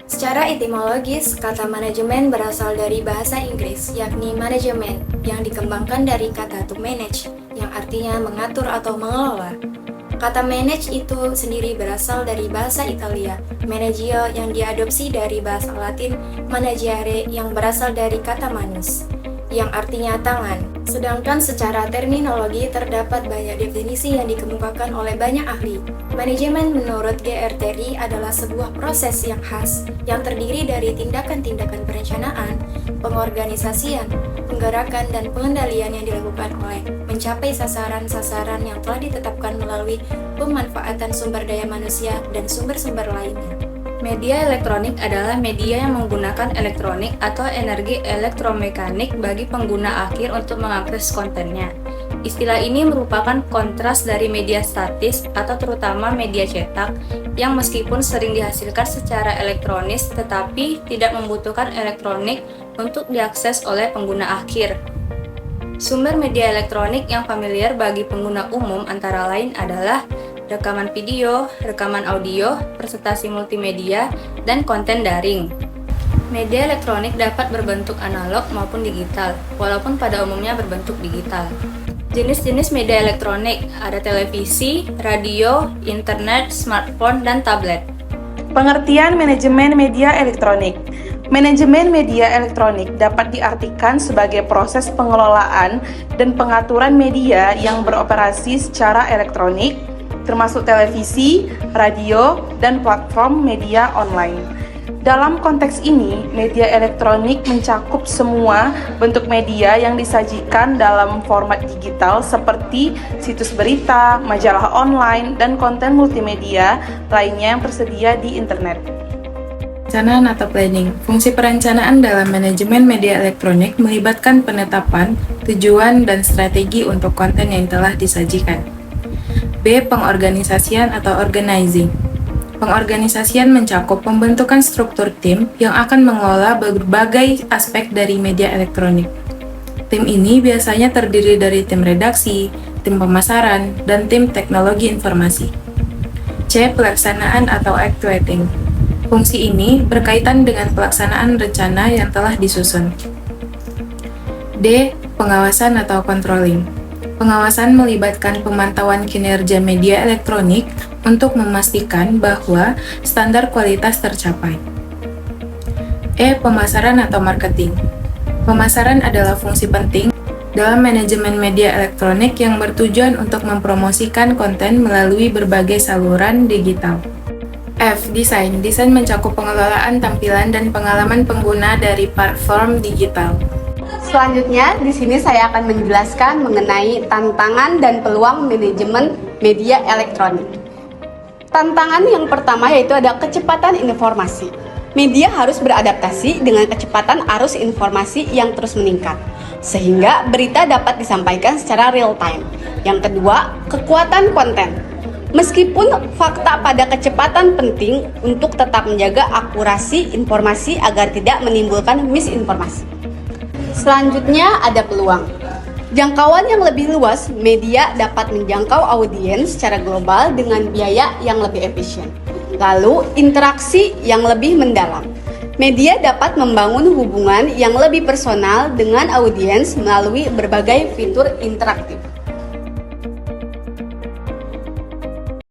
Secara etimologis, kata manajemen berasal dari bahasa Inggris, yakni manajemen, yang dikembangkan dari kata to manage, yang artinya mengatur atau mengelola. Kata manage itu sendiri berasal dari bahasa Italia, managio yang diadopsi dari bahasa Latin managiare yang berasal dari kata manus, yang artinya tangan. Sedangkan secara terminologi terdapat banyak definisi yang dikemukakan oleh banyak ahli. Manajemen menurut GRTRI adalah sebuah proses yang khas yang terdiri dari tindakan-tindakan perencanaan, pengorganisasian, penggerakan, dan pengendalian yang dilakukan oleh mencapai sasaran-sasaran yang telah ditetapkan melalui pemanfaatan sumber daya manusia dan sumber-sumber lainnya. Media elektronik adalah media yang menggunakan elektronik atau energi elektromekanik bagi pengguna akhir untuk mengakses kontennya. Istilah ini merupakan kontras dari media statis atau terutama media cetak yang meskipun sering dihasilkan secara elektronis tetapi tidak membutuhkan elektronik untuk diakses oleh pengguna akhir. Sumber media elektronik yang familiar bagi pengguna umum antara lain adalah rekaman video, rekaman audio, presentasi multimedia, dan konten daring. Media elektronik dapat berbentuk analog maupun digital, walaupun pada umumnya berbentuk digital. Jenis-jenis media elektronik ada televisi, radio, internet, smartphone, dan tablet. Pengertian manajemen media elektronik. Manajemen media elektronik dapat diartikan sebagai proses pengelolaan dan pengaturan media yang beroperasi secara elektronik, termasuk televisi, radio, dan platform media online. Dalam konteks ini, media elektronik mencakup semua bentuk media yang disajikan dalam format digital seperti situs berita, majalah online, dan konten multimedia lainnya yang tersedia di internet. Perencanaan atau planning. Fungsi perencanaan dalam manajemen media elektronik melibatkan penetapan, tujuan, dan strategi untuk konten yang telah disajikan. B. Pengorganisasian atau organizing. Pengorganisasian mencakup pembentukan struktur tim yang akan mengelola berbagai aspek dari media elektronik. Tim ini biasanya terdiri dari tim redaksi, tim pemasaran, dan tim teknologi informasi. C. Pelaksanaan atau actuating. Fungsi ini berkaitan dengan pelaksanaan rencana yang telah disusun. D. Pengawasan atau controlling. Pengawasan melibatkan pemantauan kinerja media elektronik untuk memastikan bahwa standar kualitas tercapai. E. Pemasaran atau marketing. Pemasaran adalah fungsi penting dalam manajemen media elektronik yang bertujuan untuk mempromosikan konten melalui berbagai saluran digital. F. Desain. Desain mencakup pengelolaan tampilan dan pengalaman pengguna dari platform digital. Selanjutnya, di sini saya akan menjelaskan mengenai tantangan dan peluang manajemen media elektronik. Tantangan yang pertama yaitu ada kecepatan informasi. Media harus beradaptasi dengan kecepatan arus informasi yang terus meningkat, sehingga berita dapat disampaikan secara real time. Yang kedua, kekuatan konten. Meskipun fakta pada kecepatan penting untuk tetap menjaga akurasi informasi agar tidak menimbulkan misinformasi. Selanjutnya ada peluang. Jangkauan yang lebih luas, media dapat menjangkau audiens secara global dengan biaya yang lebih efisien. Lalu, interaksi yang lebih mendalam. Media dapat membangun hubungan yang lebih personal dengan audiens melalui berbagai fitur interaktif.